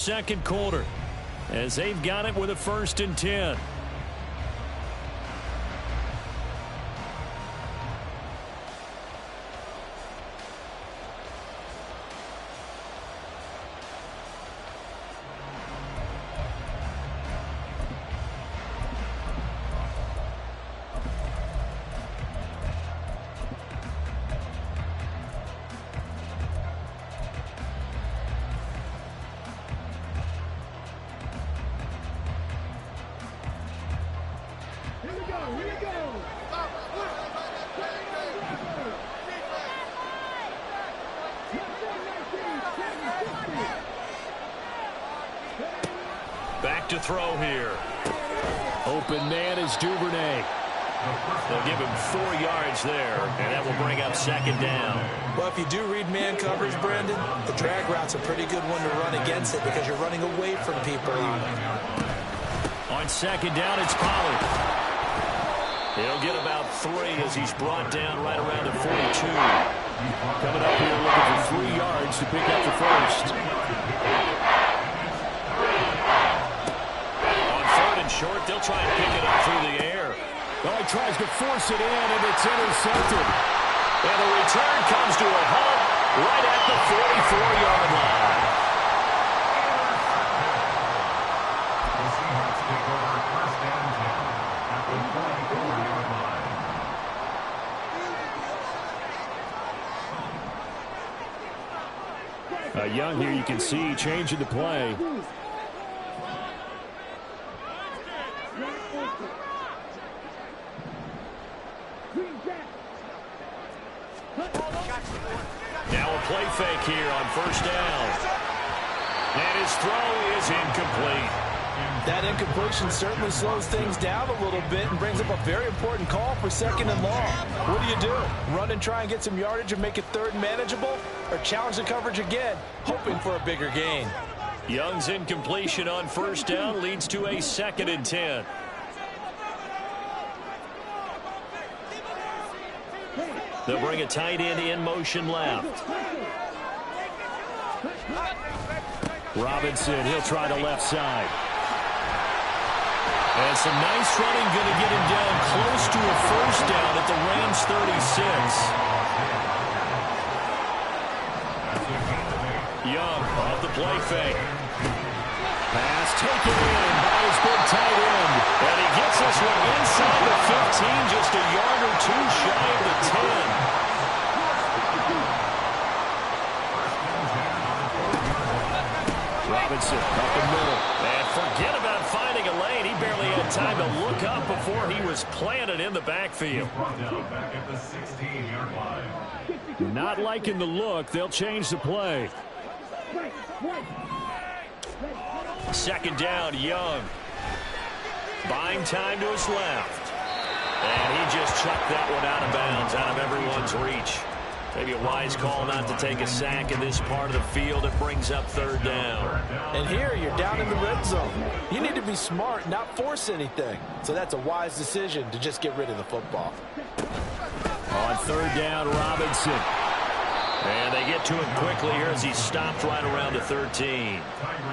Second quarter, as they've got it with a 1st and 10. Back to throw here. Open man is Duvernay. They'll give him 4 yards there, and that will bring up 2nd down. Well, if you do read man coverage, Brandon, the drag route's a pretty good one to run against it because you're running away from people on it. On 2nd down, it's Pollard. He'll get about 3 as he's brought down right around the 42. Coming up here looking for 3 yards to pick up the first. Short, they'll try and pick it up through the air. Well, he tries to force it in, and it's intercepted. And the return comes to a halt right at the 44-yard line. Young here, you can see changing the play. Now a play fake here on 1st down. And his throw is incomplete. That incompletion certainly slows things down a little bit and brings up a very important call for 2nd and long. What do? Run and try and get some yardage and make it 3rd manageable? Or challenge the coverage again, hoping for a bigger gain? Young's incompletion on 1st down leads to a 2nd and 10. They'll bring a tight end in motion left. Robinson, he'll try the left side. And some nice running, going to get him down close to a 1st down at the Rams 36. Young off the play fake. Pass taken in by his big tight end. And he gets this one inside the 15, just a yard or 2 shy of the 10. Robinson up the middle. And forget about finding a lane. He barely had time to look up before he was planted in the backfield. Not liking the look. They'll change the play. 2nd down, Young. Buying time to his left. And he just chucked that one out of bounds, out of everyone's reach. Maybe a wise call not to take a sack in this part of the field. It brings up 3rd down. And here you're down in the red zone. You need to be smart, not force anything. So that's a wise decision to just get rid of the football. On 3rd down, Robinson. And they get to him quickly here as he stopped right around the 13.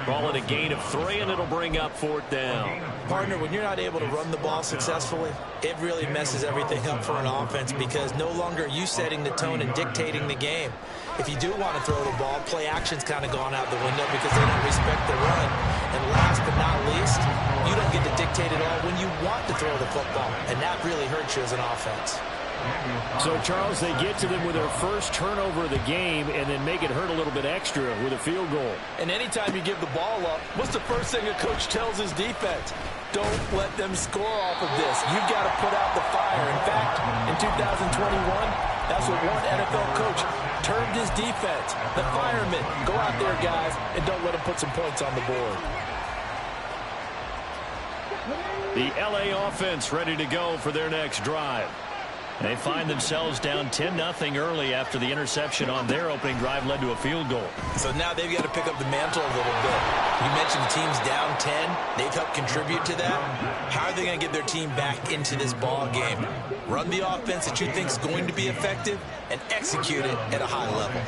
Ball at a gain of 3, and it'll bring up 4th down. Partner, when you're not able to run the ball successfully, it really messes everything up for an offense because no longer are you setting the tone and dictating the game. If you do want to throw the ball, play action's kind of gone out the window because they don't respect the run. And last but not least, you don't get to dictate it all when you want to throw the football, and that really hurts you as an offense. So, Charles, they get to them with their first turnover of the game and then make it hurt a little bit extra with a field goal. And anytime you give the ball up, what's the first thing a coach tells his defense? Don't let them score off of this. You've got to put out the fire. In fact, in 2021, that's what one NFL coach termed his defense. The firemen. Go out there, guys, and don't let them put some points on the board. The LA offense ready to go for their next drive. They find themselves down 10-0 early after the interception on their opening drive led to a field goal. So now they've got to pick up the mantle a little bit. You mentioned the team's down 10. They've helped contribute to that. How are they going to get their team back into this ball game? Run the offense that you think is going to be effective and execute it at a high level.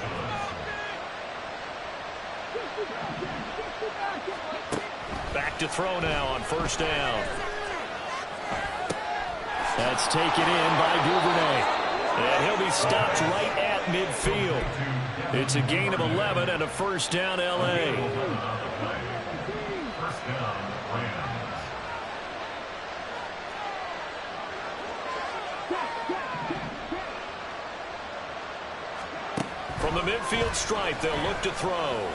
to throw now on first down. That's taken in by Duvernay. And he'll be stopped right at midfield. It's a gain of 11 and a first down, L.A. From the midfield stripe, they'll look to throw.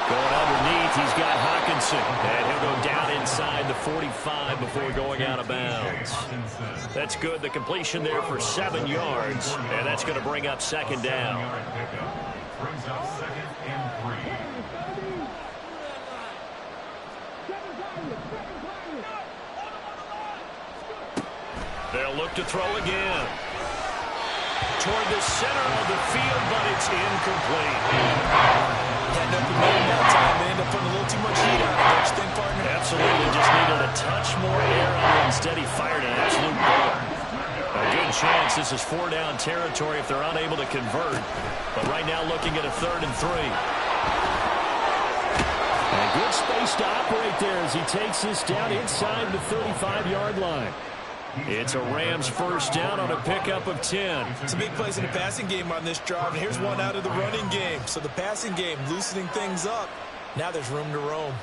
Going underneath, he's got Hockenson. And he'll go down inside the 45 before going out of bounds. That's good. The completion there for 7 yards. And that's going to bring up second down. They'll look to throw again. Toward the center of the field, but it's incomplete. Had no momentum that time. They end up putting a little too much heat on it. Don't you think, partner? Absolutely. Just needed a touch more air on it. Instead, he fired an absolute bullet. A good chance this is 4-down territory if they're unable to convert. But right now looking at a 3rd and 3. And good space to operate there as he takes this down inside the 35-yard line. It's a Rams first down on a pickup of 10. Some big plays in the passing game on this drive, and here's one out of the running game. So the passing game loosening things up. Now there's room to roam.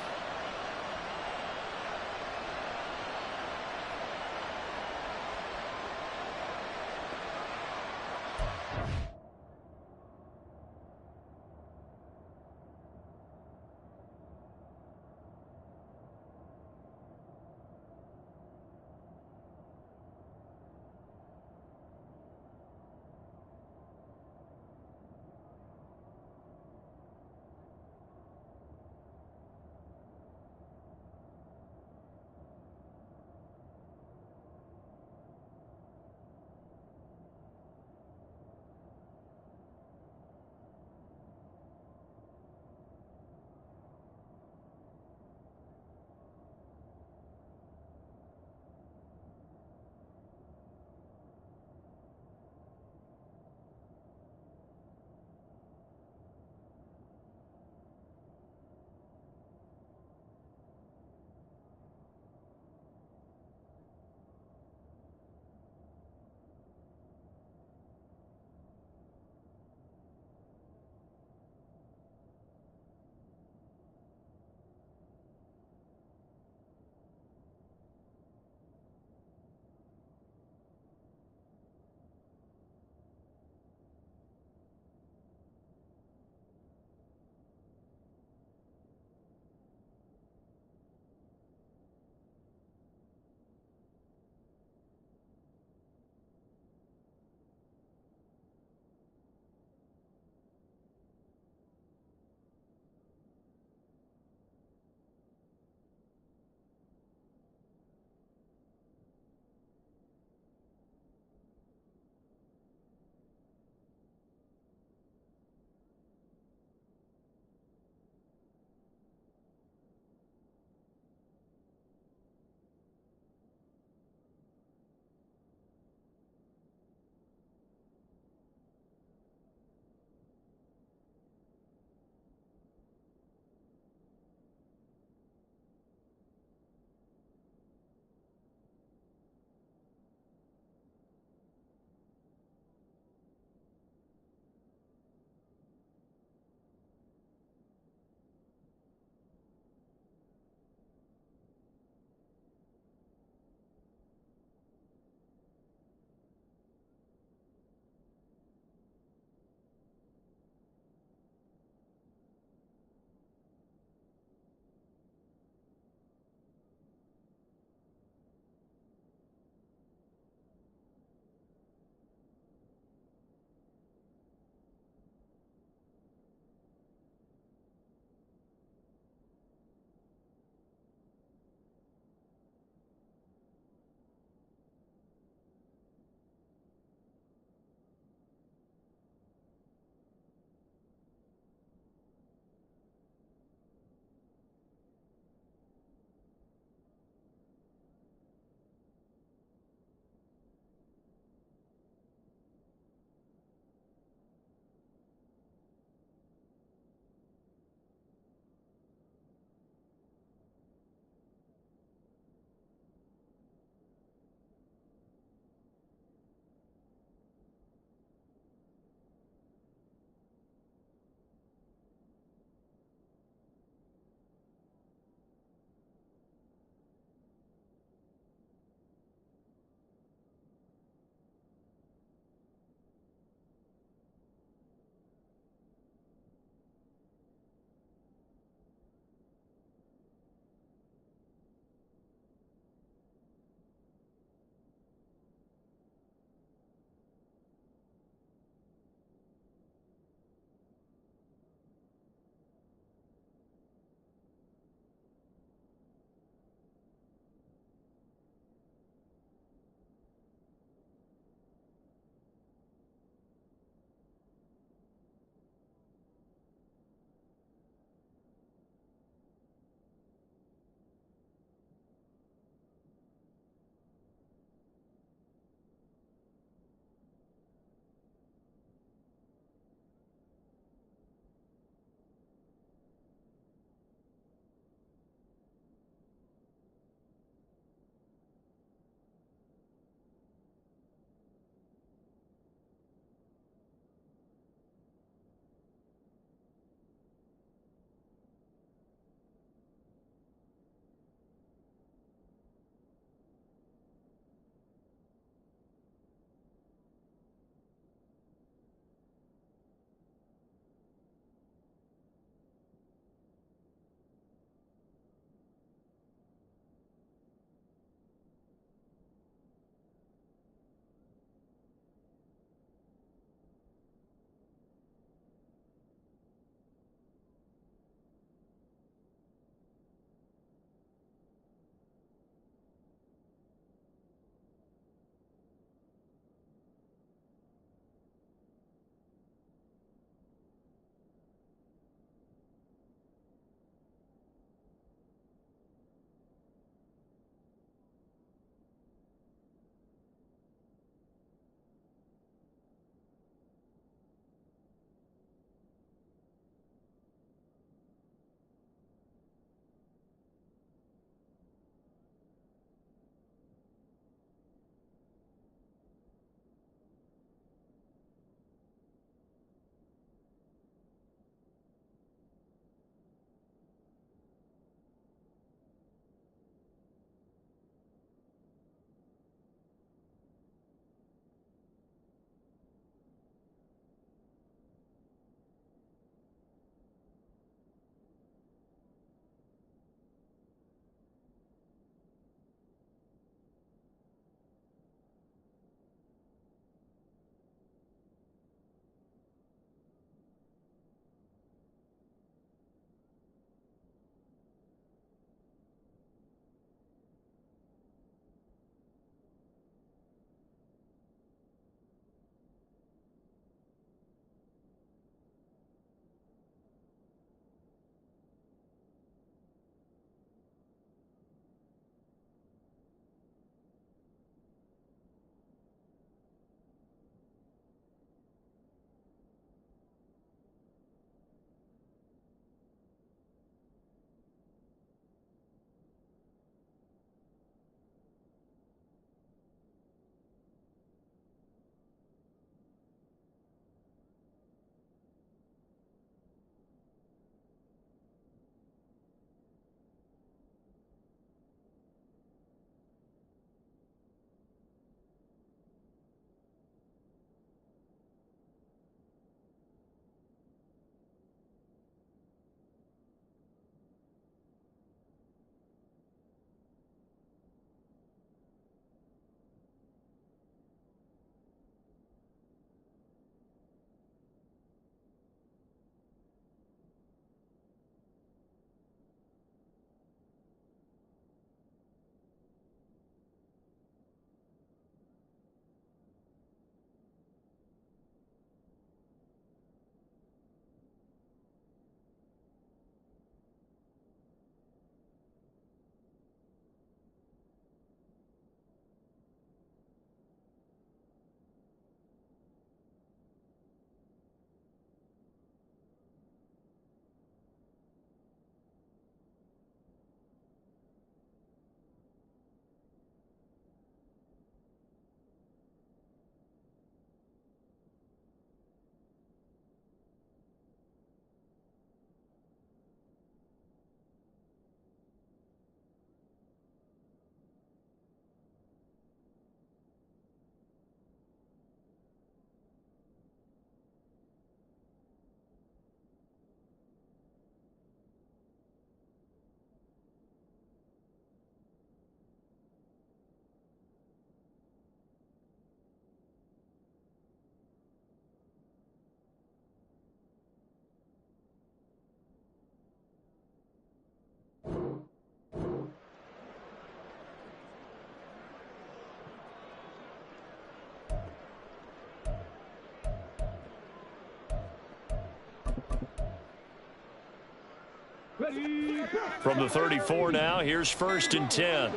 From the 34 now, here's 1st and 10.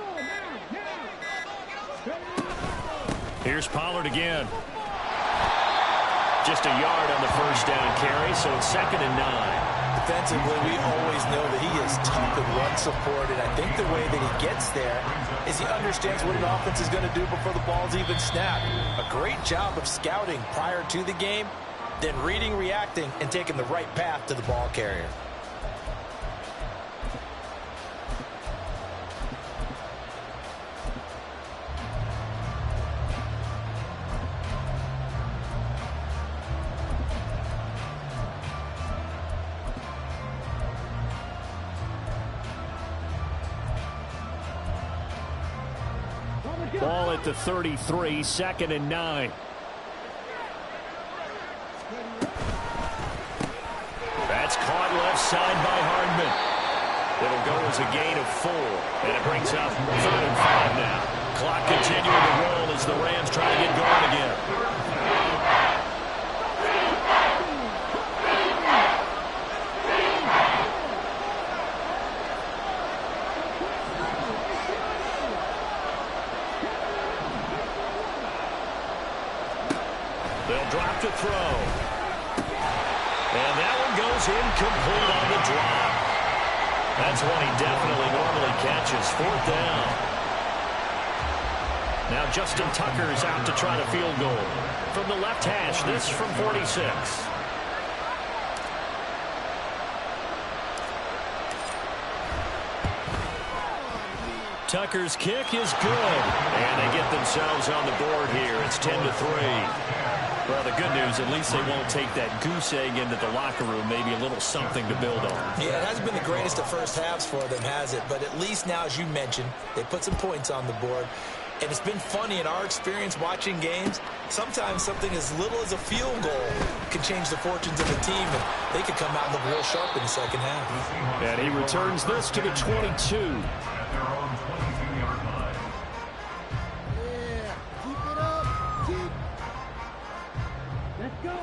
Here's Pollard again. Just a yard on the first down carry, so it's 2nd and 9. Defensively, we always know that he is tough in run support, and I think the way that he gets there is he understands what an offense is going to do before the ball's even snapped. A great job of scouting prior to the game, then reading, reacting, and taking the right path to the ball carrier. Ball at the 33, 2nd and 9. That's caught left side by Hardman. It'll go as a gain of 4, and it brings up 3rd and 5 now. Clock continuing to roll as the Rams try to get going again. They'll drop to throw. And that one goes incomplete on the drop. That's one he definitely normally catches. 4th down. Now Justin Tucker's out to try to field goal. From the left hash, this from 46. Tucker's kick is good. And they get themselves on the board here. It's 10-3. Well, the good news, at least they won't take that goose egg into the locker room. Maybe a little something to build on. Yeah, it hasn't been the greatest of first halves for them, has it? But at least now, as you mentioned, they put some points on the board. And it's been funny in our experience watching games. Sometimes something as little as a field goal can change the fortunes of a team. And they could come out and look real sharp in the second half. And he returns this to the 22.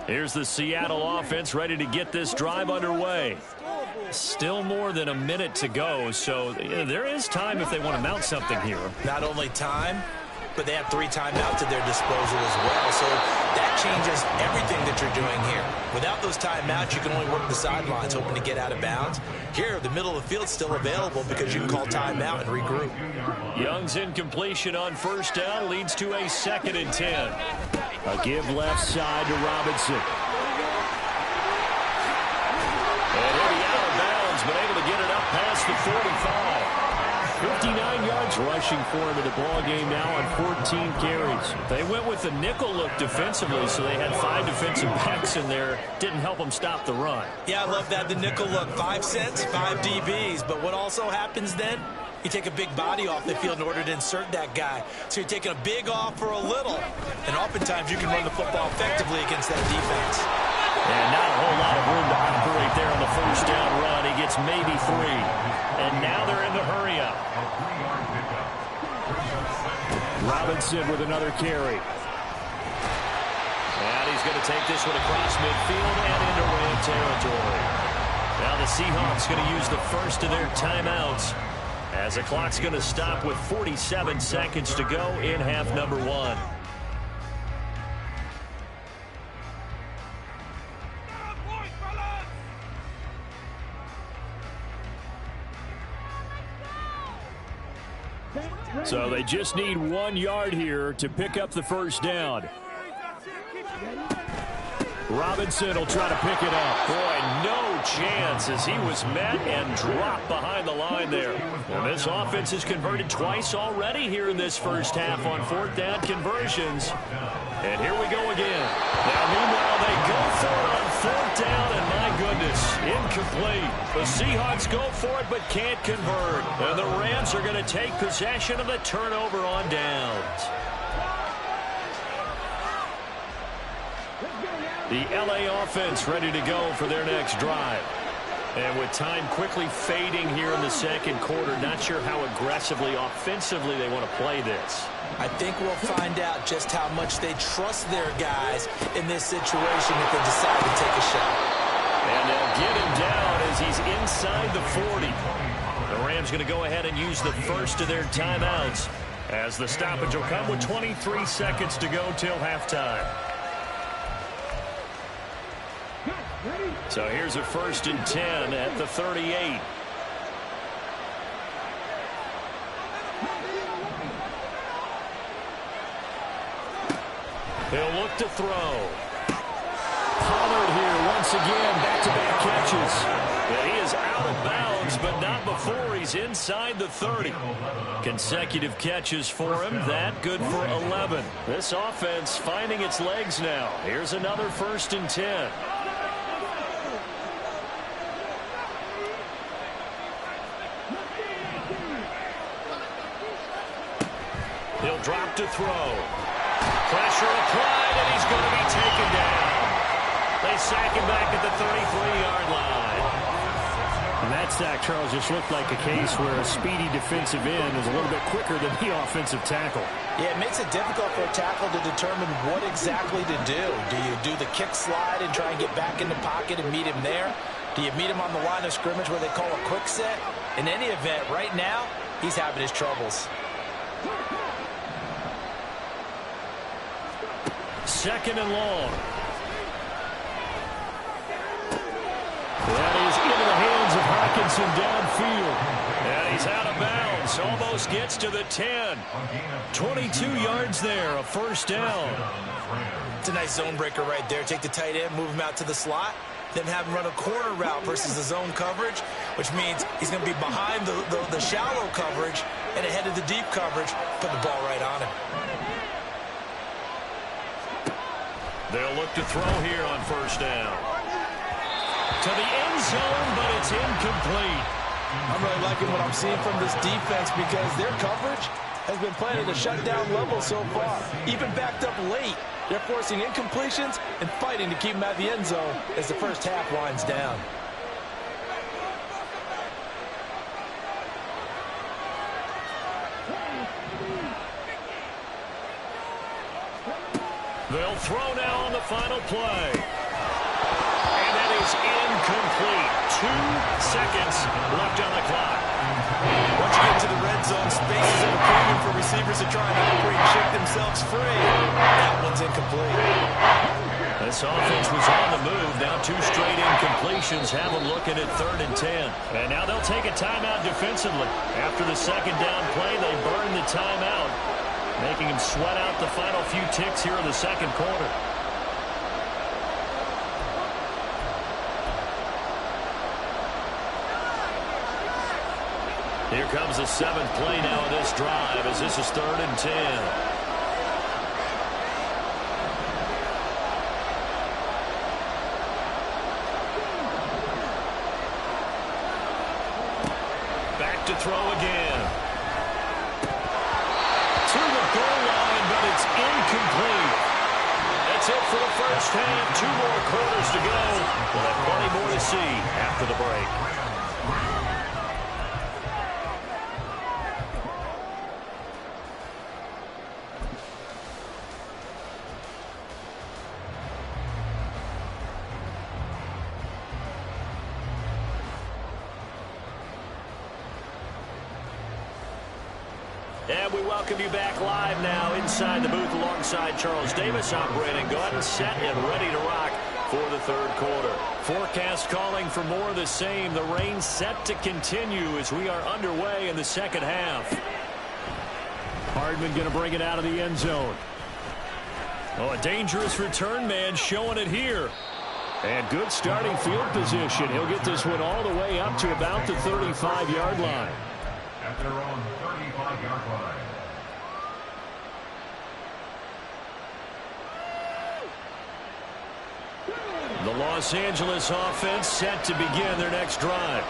Here's the Seattle offense ready to get this drive underway. Still more than a minute to go, so there is time if they want to mount something here. Not only time, but they have 3 timeouts at their disposal as well. So that changes everything that you're doing here. Without those timeouts, you can only work the sidelines, hoping to get out of bounds. Here, the middle of the field's still available because you can call timeout and regroup. Young's incompletion on 1st down leads to a 2nd and 10. A give left side to Robinson. And he'll be out of bounds, but able to get it up past the 45. 59 yards rushing for him in the ball game now on 14 carries. They went with the nickel look defensively, so they had 5 defensive backs in there. Didn't help them stop the run. Yeah, I love that. The nickel look, 5 cents, 5 DBs. But what also happens then? You take a big body off the field in order to insert that guy. So you're taking a big off for a little. And oftentimes you can run the football effectively against that defense. And not a whole lot of room to operate there on the 1st down run. He gets maybe 3. And now they're in the hurry up. Robinson with another carry. And he's going to take this one across midfield and into Ram territory. Now the Seahawks going to use the first of their timeouts, as the clock's going to stop with 47 seconds to go in half number 1. So they just need 1 yard here to pick up the 1st down. Robinson will try to pick it up. Boy, no chance as he was met and dropped behind the line there. And this offense has converted twice already here in this first half on 4th down conversions. And here we go again. Now, meanwhile, they go for it on 4th down, and my goodness, incomplete. The Seahawks go for it but can't convert. And the Rams are going to take possession of the turnover on downs. The LA offense ready to go for their next drive. And with time quickly fading here in the second quarter, not sure how aggressively, offensively they want to play this. I think we'll find out just how much they trust their guys in this situation if they decide to take a shot. And they'll get him down as he's inside the 40. The Rams going to go ahead and use the first of their timeouts, as the stoppage will come with 23 seconds to go till halftime. So here's a 1st and 10 at the 38. He'll look to throw. Pollard here once again, back-to-back catches. Yeah, he is out of bounds, but not before he's inside the 30. Consecutive catches for him. That good for 11. This offense finding its legs now. Here's another 1st and 10. He'll drop to throw. Pressure applied, and he's going to be taken down. They sack him back at the 33-yard line. And that sack, Charles, just looked like a case where a speedy defensive end is a little bit quicker than the offensive tackle. Yeah, it makes it difficult for a tackle to determine what exactly to do. Do you do the kick slide and try and get back in the pocket and meet him there? Do you meet him on the line of scrimmage where they call a quick set? In any event, right now, he's having his troubles. 2nd and long. That is into the hands of Hockenson downfield. And he's out of bounds. Almost gets to the 10. 22 yards there, a 1st down. It's a nice zone breaker right there. Take the tight end, move him out to the slot, then have him run a corner route versus the zone coverage, which means he's going to be behind the shallow coverage and ahead of the deep coverage. Put the ball right on him. They'll look to throw here on 1st down. To the end zone, but it's incomplete. I'm really liking what I'm seeing from this defense because their coverage has been playing at a shutdown level so far. Even backed up late, they're forcing incompletions and fighting to keep them at the end zone as the first half winds down. They'll throw now on the final play. And that is incomplete. 2 seconds left on the clock. Once you get to the red zone, space is at a premium for receivers to try and operate and shake themselves free. That one's incomplete. This offense was on the move. Now 2 straight incompletions have them looking at 3rd and 10. And now they'll take a timeout defensively. After the 2nd down play, they burn the timeout, making him sweat out the final few ticks here in the 2nd quarter. Here comes the 7th play now of this drive as this is 3rd and 10. Back to throw again. To the goal line, but it's incomplete. That's it for the first half. 2 more quarters to go. We'll have plenty more to see after the break. And we welcome you back live now inside the booth alongside Charles Davis. I'm Brandon Gaudin, set and ready to rock for the 3rd quarter. Forecast calling for more of the same. The rain set to continue as we are underway in the 2nd half. Hardman going to bring it out of the end zone. Oh, a dangerous return man showing it here. And good starting field position. He'll get this one all the way up to about the 35-yard line. At their own 35-yard line. The Los Angeles offense set to begin their next drive.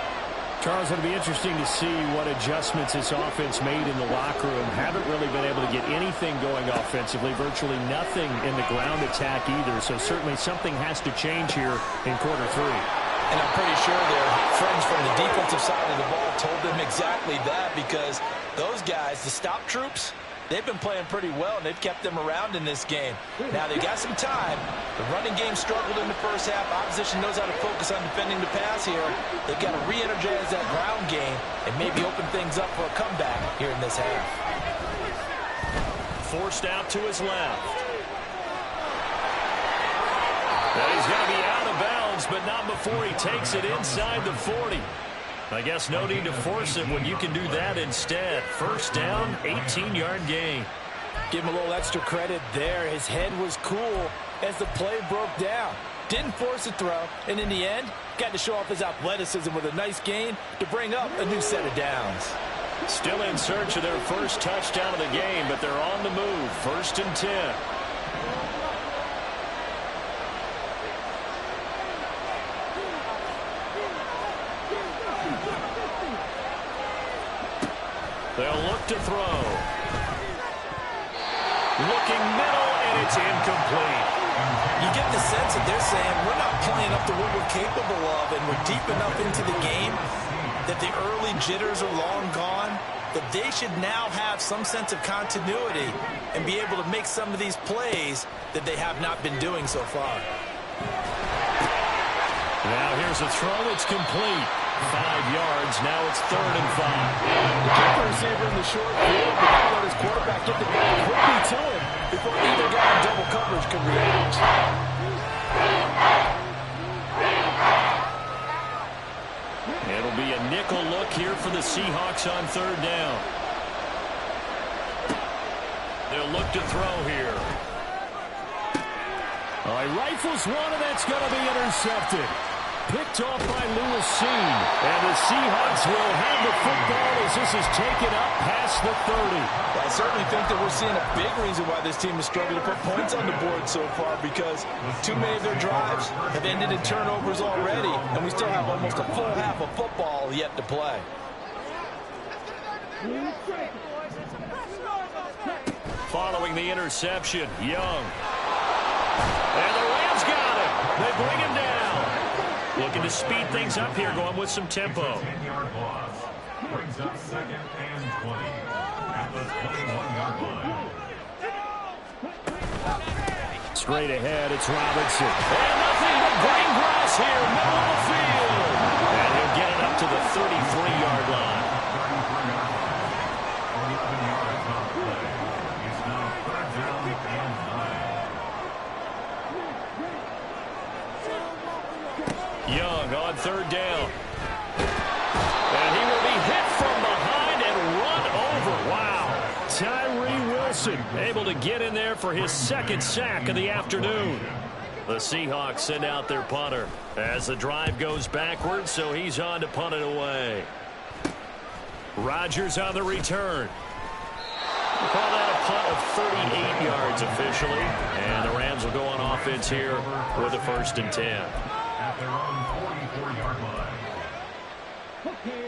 Charles, it'll be interesting to see what adjustments this offense made in the locker room. Haven't really been able to get anything going offensively, virtually nothing in the ground attack either. So certainly something has to change here in quarter 3. And I'm pretty sure their friends from the defensive side of the ball told them exactly that, because those guys, the stop troops, they've been playing pretty well, and they've kept them around in this game. Now, they've got some time. The running game struggled in the first half. Opposition knows how to focus on defending the pass here. They've got to re-energize that ground game and maybe open things up for a comeback here in this half. Forced out to his left. And he's going to be out of bounds, but not before he takes it inside the 40. I guess no need to force it when you can do that instead. First down, 18-yard gain. Give him a little extra credit there. His head was cool as the play broke down. Didn't force a throw, and in the end, got to show off his athleticism with a nice gain to bring up a new set of downs. Still in search of their first touchdown of the game, but they're on the move. First and 10. They'll look to throw. Looking middle, and it's incomplete. You get the sense that they're saying we're not playing up to what we're capable of, and we're deep enough into the game that the early jitters are long gone, that they should now have some sense of continuity and be able to make some of these plays that they have not been doing so far. Now here's a throw. It's complete. 5 yards. Now it's 3rd and 5. The kicker receiver in the short field, but now let his quarterback get the ball quickly to him before either guy in double coverage can react. It'll be a nickel look here for the Seahawks on 3rd down. They'll look to throw here. He rifles one, and that's going to be intercepted. Picked off by Lewis Cine. And the Seahawks will have the football as this is taken up past the 30. Well, I certainly think that we're seeing a big reason why this team is struggling to put points on the board so far, because too many of their drives have ended in turnovers already, and we still have almost a full half of football yet to play. Following the interception, Young. And the Rams got him. They bring him down. Looking to speed things up here, going with some tempo. 10-yard loss. Brings up 2nd and 20 at the 21-yard line. Straight ahead, it's Robinson. And nothing but green grass here, middle of the field. And he'll get it up to the 33-yard line. 33-yard line. 11-yard attempt play. It's now 3rd down and 9. Young on 3rd down. And he will be hit from behind and run over. Wow. Tyree Wilson Able to get in there for his 2nd sack of the afternoon. The Seahawks send out their punter as the drive goes backwards, so he's on to punt it away. Rodgers on the return. We'll call that a punt of 38 yards officially. And the Rams will go on offense here with a 1st and 10. At their own 44-yard line.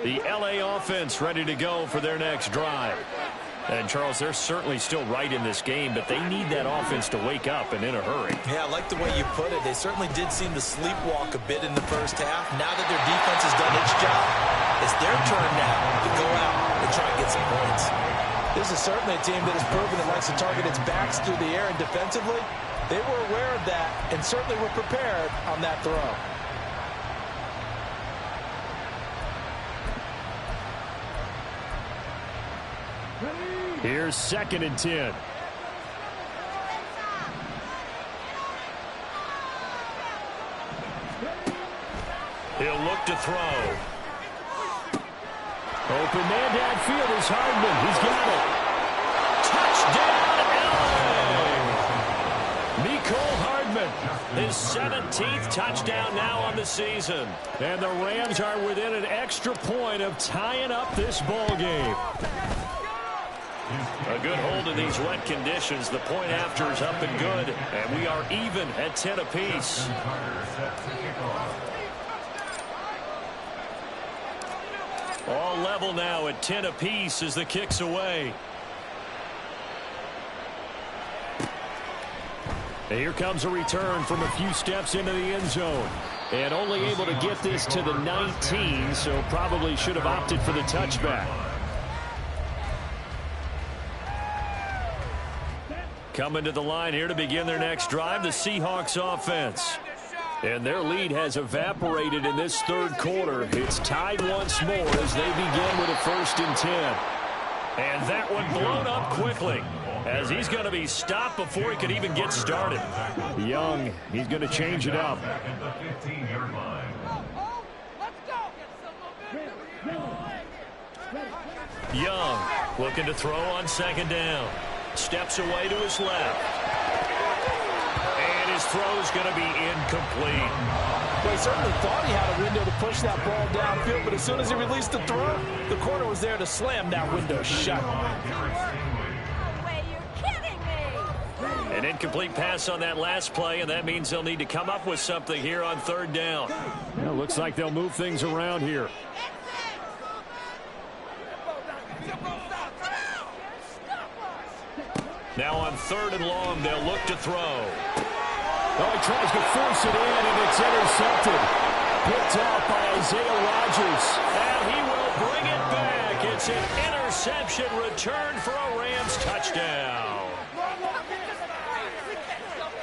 The LA offense ready to go for their next drive. And, Charles, they're certainly still right in this game, but they need that offense to wake up and in a hurry. Yeah, I like the way you put it. They certainly did seem to sleepwalk a bit in the first half. Now that their defense has done its job, it's their turn now to go out and try and get some points. This is certainly a team that has proven it likes to target its backs through the air, and defensively, they were aware of that and certainly were prepared on that throw. Here's 2nd and 10. He'll look to throw. Open man downfield is Hardman. He's got it. Touchdown, LA! Mecole Hardman, his 17th touchdown now on the season. And the Rams are within an extra point of tying up this ball game. A good hold in these wet conditions. The point after is up and good, and we are even at 10 apiece. All level now at 10 apiece as the kick's away. And here comes a return from a few steps into the end zone. And only able to get this to the 19, so probably should have opted for the touchback. Coming to the line here to begin their next drive, the Seahawks offense. And their lead has evaporated in this third quarter. It's tied once more as they begin with a 1st and 10. And that one blown up quickly as he's going to be stopped before he could even get started. Young, he's going to change it up. Young looking to throw on 2nd down. Steps away to his left. And his throw is going to be incomplete. Well, he certainly thought he had a window to push that ball downfield, but as soon as he released the throw, the corner was there to slam that window shut. An incomplete pass on that last play, and that means they'll need to come up with something here on 3rd down. Well, looks like they'll move things around here. Now on 3rd and long, they'll look to throw. Oh, he tries to force it in, and it's intercepted. Picked off by Isaiah Rodgers. And he will bring it back. It's an interception return for a Rams touchdown.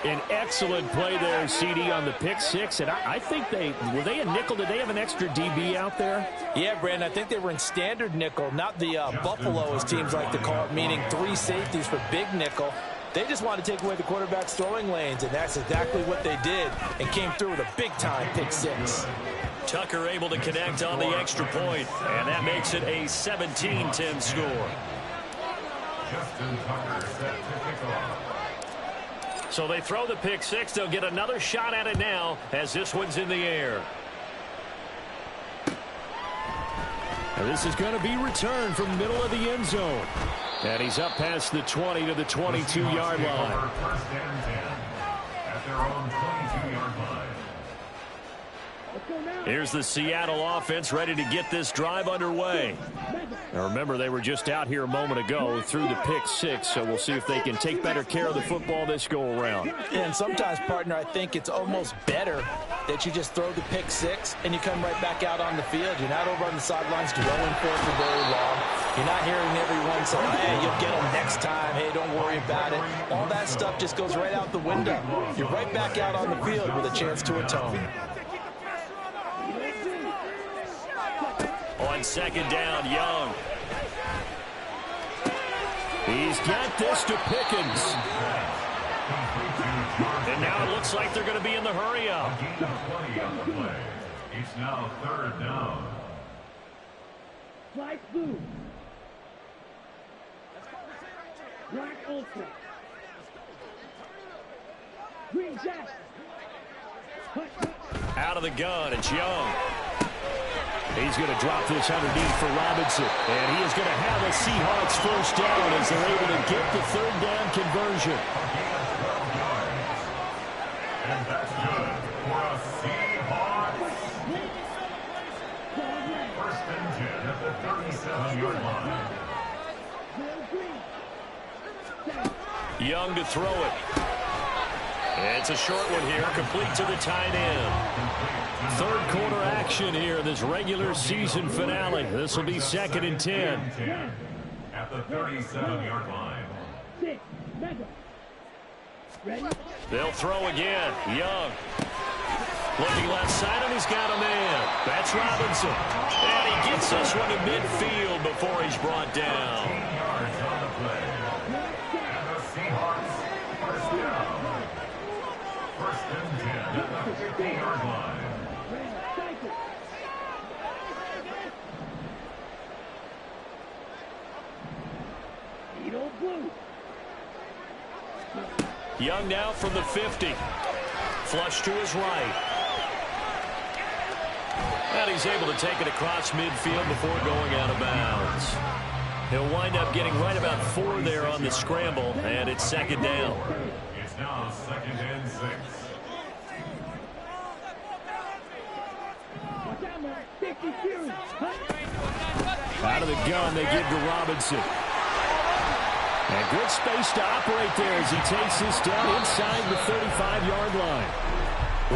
An excellent play there, CD, on the pick 6. And I think were they a nickel? Did they have an extra DB out there? Yeah, Brandon, I think they were in standard nickel, not the Buffalo, as teams like to call it, meaning 3 safeties for big nickel. They just wanted to take away the quarterback's throwing lanes, and that's exactly what they did, and came through with a big-time pick 6. Tucker able to connect on the extra point, and that makes it a 17-10 score. Justin Tucker set to kick off. So they throw the pick 6. They'll get another shot at it now as this one's in the air. And this is going to be returned from middle of the end zone. And he's up past the 20 to the 22-yard line. 1st and 10 at their own 22-yard line. Here's the Seattle offense ready to get this drive underway. Now remember, they were just out here a moment ago through the pick 6, so we'll see if they can take better care of the football this go around. And sometimes, partner, I think it's almost better that you just throw the pick 6 and you come right back out on the field. You're not over on the sidelines dwelling for it for very long. You're not hearing everyone say, hey, you'll get them next time. Hey, don't worry about it. All that stuff just goes right out the window. You're right back out on the field with a chance to atone. On 2nd down, Young. He's got this to Pickens. And now it looks like they're going to be in the hurry up. It's now 3rd down. Black blue. Black ultra. Green Jackson. Out of the gun, it's Young. He's going to drop this underneath for Robinson. And he is going to have a Seahawks 1st down as they're able to get the 3rd down conversion. And that's good for a Seahawks. 1st and 10 at the 37-yard line. Young to throw it. It's a short one here, complete to the tight end. 3rd quarter action here in this regular season finale. This will be 2nd and 10. At the 37-yard line. They'll throw again. Young. Looking left side, and he's got a man. That's Robinson. And he gets this one to midfield before he's brought down. 15 yards on the play. And the Seahawks 1st down. 1st and 10 at the 15-yard line. Young now from the 50. Flush to his right. And he's able to take it across midfield before going out of bounds. He'll wind up getting right about 4 there on the scramble, and it's 2nd down. It's now 2nd and 6. Out of the gun, they give to Robinson. And good space to operate there as he takes this down inside the 35-yard line.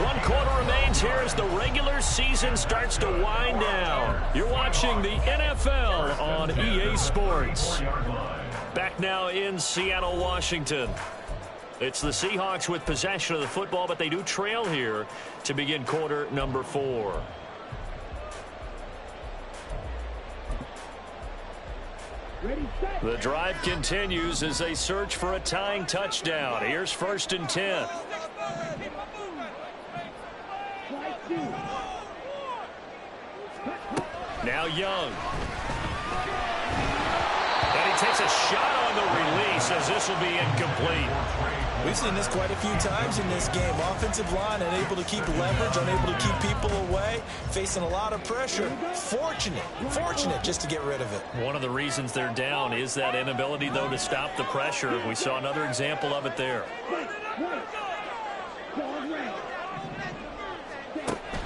1 quarter remains here as the regular season starts to wind down. You're watching the NFL on EA Sports. Back now in Seattle, Washington. It's the Seahawks with possession of the football, but they do trail here to begin quarter number 4. The drive continues as they search for a tying touchdown. Here's 1st and 10. Now Young. And he takes a shot on the release as this will be incomplete. We've seen this quite a few times in this game. Offensive line unable to keep leverage, unable to keep people away, facing a lot of pressure. Fortunate just to get rid of it. One of the reasons they're down is that inability, though, to stop the pressure. We saw another example of it there.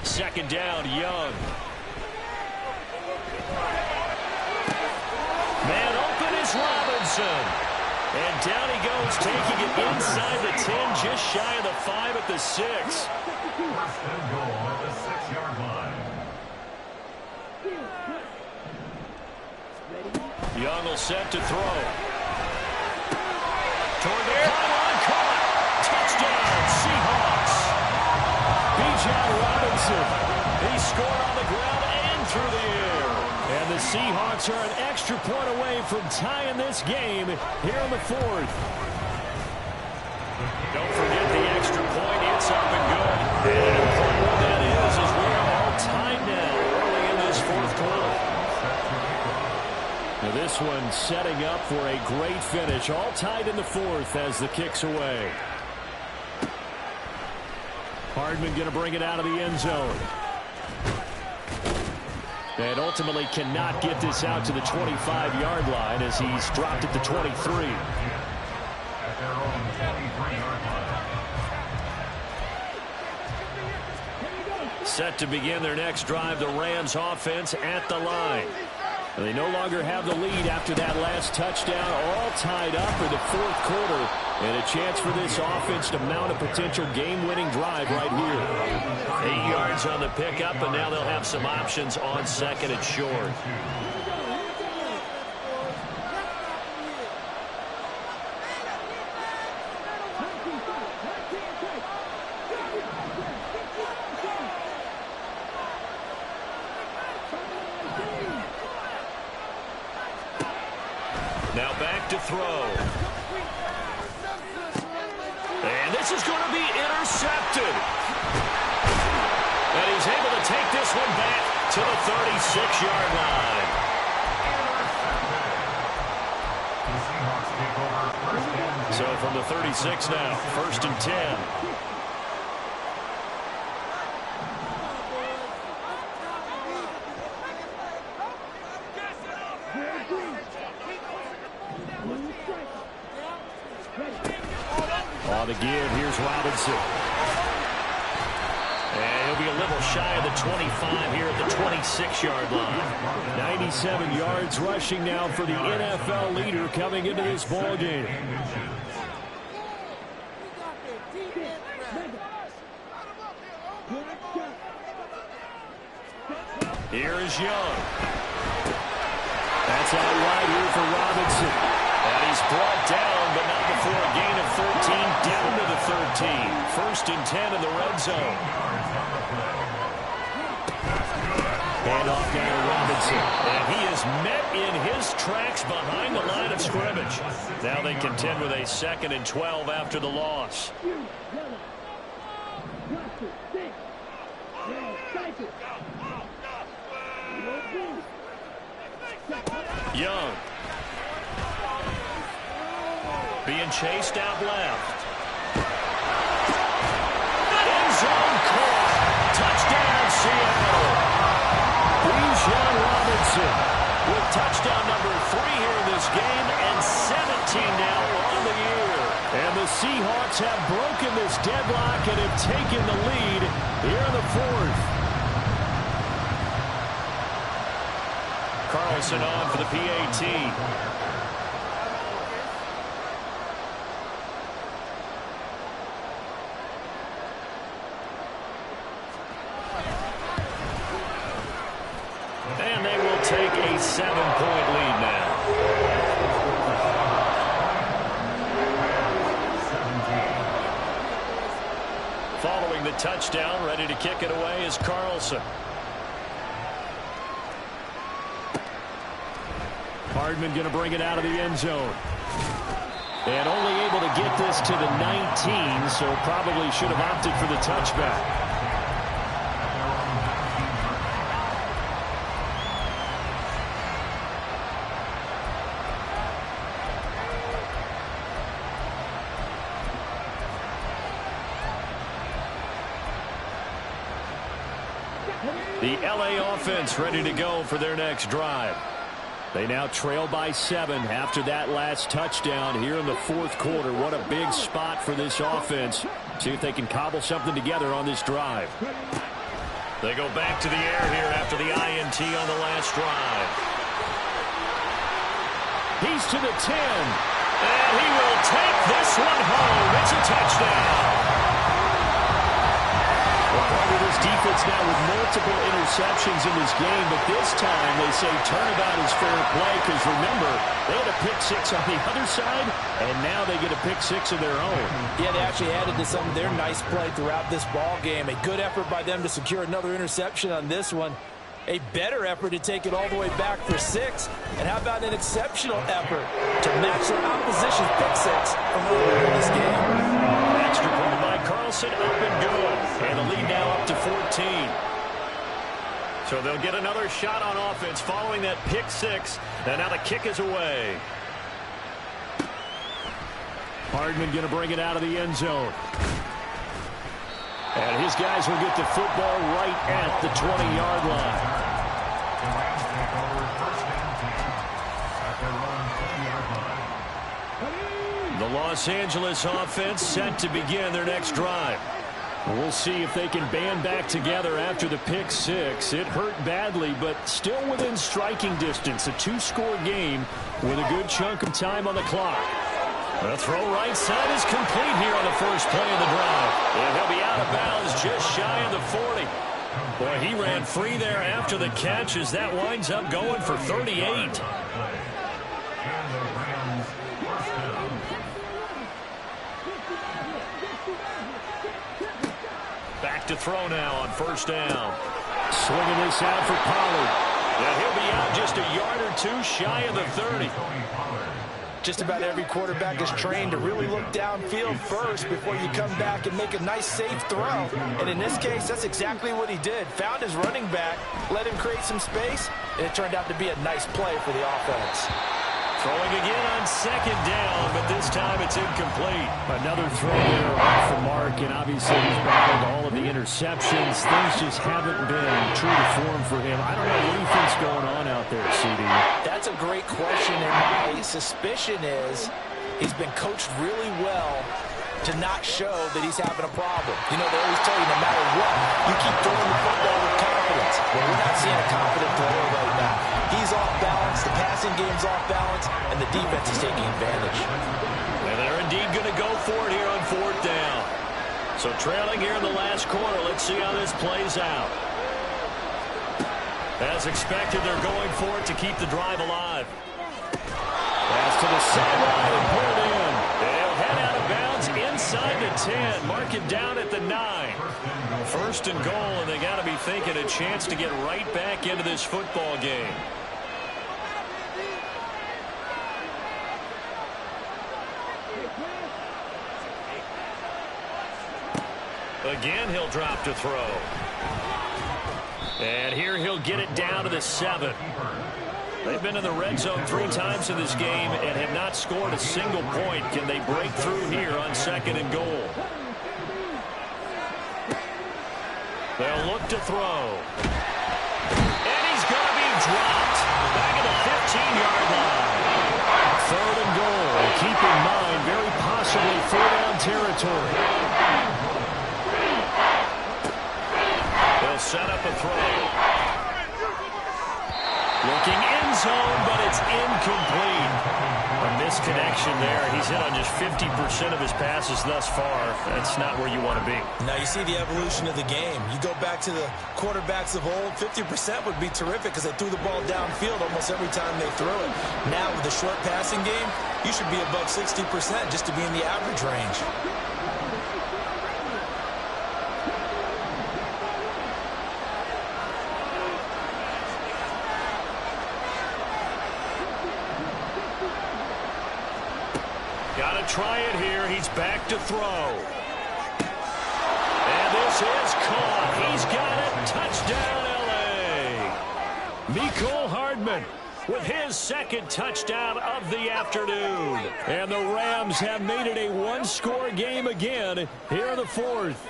2nd down, Young. Man open is Robinson. And down he goes, taking it inside the 10, just shy of the 5 at the 6. 1st and goal at the 6-yard line. Young will set to throw. Toward the pylon, caught. Touchdown, Seahawks. Bijan Robinson. He scored on the ground and through the air. And the Seahawks are an extra point away from tying this game here in the 4th. Don't forget the extra point. It's up and good. And an important one that is as we are all tied now early in this 4th quarter. Now this one setting up for a great finish. All tied in the 4th as the kick's away. Hardman going to bring it out of the end zone. And ultimately cannot get this out to the 25-yard line as he's dropped at the 23. At their own 23-yard line. Set to begin their next drive, the Rams offense at the line. And they no longer have the lead after that last touchdown, all tied up for the 4th quarter. And a chance for this offense to mount a potential game-winning drive right here. 8 yards on the pickup, and now they'll have some options on 2nd and short. Now back to throw. And this is going to be intercepted. And he's able to take this one back to the 36-yard line. So from the 36 now, 1st and 10. On the give, here's Robinson. And he'll be a little shy of the 25 here at the 26-yard line. 97 yards rushing now for the NFL leader coming into this ball game. Here is Young. That's out wide here for Robinson. And he's brought down, but not before a gain of 13, down to the 13. 1st and 10 in the red zone. And off down to Robinson. And he is met in his tracks behind the line of scrimmage. Now they contend with a 2nd and 12 after the loss. Young. Being chased out left. End zone caught. Touchdown, Seattle. Bijan Robinson with touchdown number 3 here in this game and 17 now on the year. And the Seahawks have broken this deadlock and have taken the lead here in the 4th. Carlson on for the PAT. And they will take a 7-point lead now. touchdown. Ready to kick it away is Carlson. Hardman going to bring it out of the end zone. And only able to get this to the 19, so probably should have opted for the touchback. The LA offense ready to go for their next drive. They now trail by 7 after that last touchdown here in the fourth quarter. What a big spot for this offense. See if they can cobble something together on this drive. They go back to the air here after the INT on the last drive. He's to the 10. And he will take this one home. It's a touchdown. Well, part of this defense now with multiple interceptions in this game, but this time they say turnabout is fair play because, remember, they had a pick 6 on the other side, and now they get a pick 6 of their own. Yeah, they actually added to some of their nice play throughout this ball game. A good effort by them to secure another interception on this one. A better effort to take it all the way back for 6. And how about an exceptional effort to match their opposition's pick 6 from earlier in this game? Extra point by Carlson, up and good. And the lead now up to 14. So they'll get another shot on offense following that pick 6. And now the kick is away. Hardman going to bring it out of the end zone. And his guys will get the football right at the 20-yard line. The Los Angeles offense set to begin their next drive. We'll see if they can band back together after the pick 6. It hurt badly, but still within striking distance. A 2-score game with a good chunk of time on the clock. The throw right side is complete here on the first play of the drive. And he'll be out of bounds just shy of the 40. Boy, he ran free there after the catch as that winds up going for 38. Back to throw now on first down. Swinging this out for Pollard. And he'll be out just a yard or 2 shy of the 30. Just about every quarterback is trained to really look downfield first before you come back and make a nice, safe throw. And in this case, that's exactly what he did. Found his running back, let him create some space, and it turned out to be a nice play for the offense. Throwing again on second down, but this time it's incomplete. Another throw there off the mark, and obviously he's battled all of the interceptions. Things just haven't been true to form for him. I don't know what he thinks going on out there, CD. That's a great question, and my suspicion is he's been coached really well to not show that he's having a problem. You know, they always tell you no matter what, you keep throwing the football with confidence. Well, we're not seeing a confident player right now. He's off balance, the passing game's off balance, and the defense is taking advantage. And they're indeed going to go for it here on fourth down. So trailing here in the last quarter, let's see how this plays out. As expected, they're going for it to keep the drive alive. Pass to the sideline and put it in. They'll head out of bounds inside the 10. Mark it down at the 9. First and goal, and they got to be thinking a chance to get right back into this football game. Again, he'll drop to throw. And here he'll get it down to the 7. They've been in the red zone 3 times in this game and have not scored a single point. Can they break through here on second and goal? They'll look to throw. And he's going to be dropped back at the 15-yard line. Third and goal. Keep in mind, very possibly 4-down territory. They'll set up a throw. Looking end zone, but it's incomplete. A misconnection there. He's hit on just 50% of his passes thus far. That's not where you want to be. Now you see the evolution of the game. You go back to the quarterbacks of old, 50% would be terrific because they threw the ball downfield almost every time they threw it. Now with the short passing game, you should be above 60% just to be in the average range. Got to try it here. He's back to throw. And this is caught. He's got it. Touchdown, L.A. Mecole Hardman with his second touchdown of the afternoon. And the Rams have made it a one-score game again here in the fourth.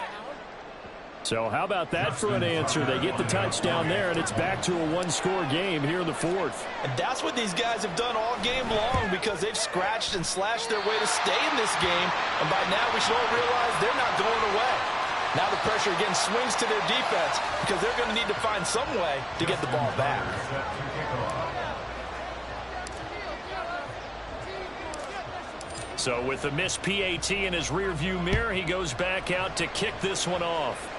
So how about that for an answer? They get the touchdown there, and it's back to a one-score game here in the fourth. And that's what these guys have done all game long because they've scratched and slashed their way to stay in this game. And by now we should all realize they're not going away. Now the pressure again swings to their defense because they're going to need to find some way to get the ball back. So with the missed PAT in his rearview mirror, he goes back out to kick this one off.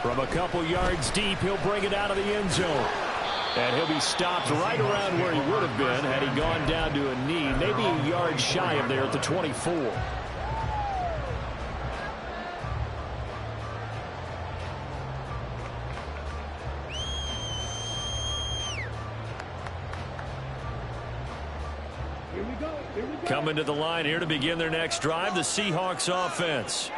From a couple yards deep, he'll bring it out of the end zone. And he'll be stopped right around where he would have been had he gone down to a knee, maybe a yard shy of there at the 24. Coming to the line here to begin their next drive, the Seahawks offense.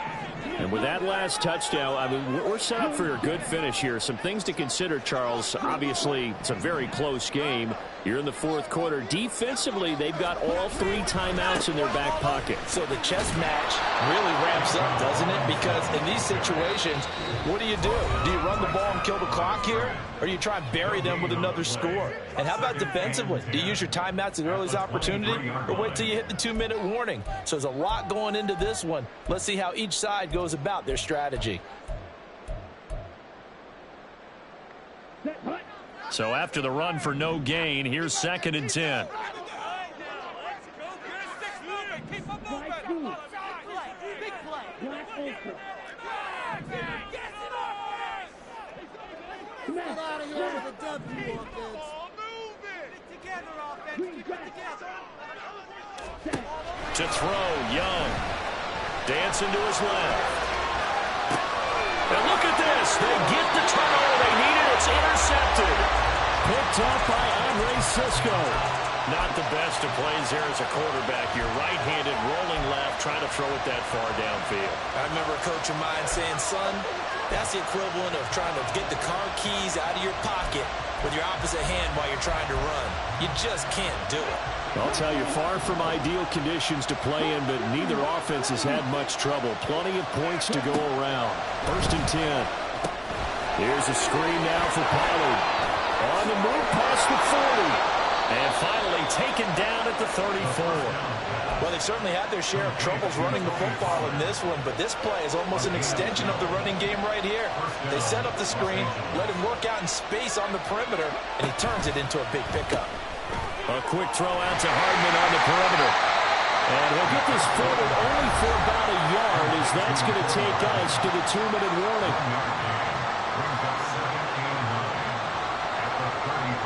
And with that last touchdown, I mean, we're set up for a good finish here. Some things to consider, Charles. Obviously, it's a very close game. You're in the fourth quarter. Defensively, they've got all 3 timeouts in their back pocket. So the chess match really ramps up, doesn't it? Because in these situations, what do? You run the ball and kill the clock here? Or do you try and bury them with another score? And how about defensively? Do you use your timeouts at earliest opportunity? Or wait till you hit the 2-minute warning? So there's a lot going into this one. Let's see how each side goes about their strategy. So after the run for no gain, here's 2nd and 10. To throw, Young. Dancing to his left. And look at this. They get the turnover they needed. It's intercepted. Picked up by Andre Cisco. Not the best of plays here as a quarterback. You're right-handed, rolling left, trying to throw it that far downfield. I remember a coach of mine saying, son, that's the equivalent of trying to get the car keys out of your pocket with your opposite hand while you're trying to run. You just can't do it. I'll tell you, far from ideal conditions to play in, but neither offense has had much trouble. Plenty of points to go around. 1st and 10. Here's a screen now for Pollard. On the move past the 40. And finally taken down at the 34. Well, they've certainly had their share of troubles running the football in this one, but this play is almost an extension of the running game right here. They set up the screen, let him work out in space on the perimeter, and he turns it into a big pickup. A quick throw out to Hardman on the perimeter. And he'll get this forward only for about a yard, as that's going to take us to the 2-minute warning.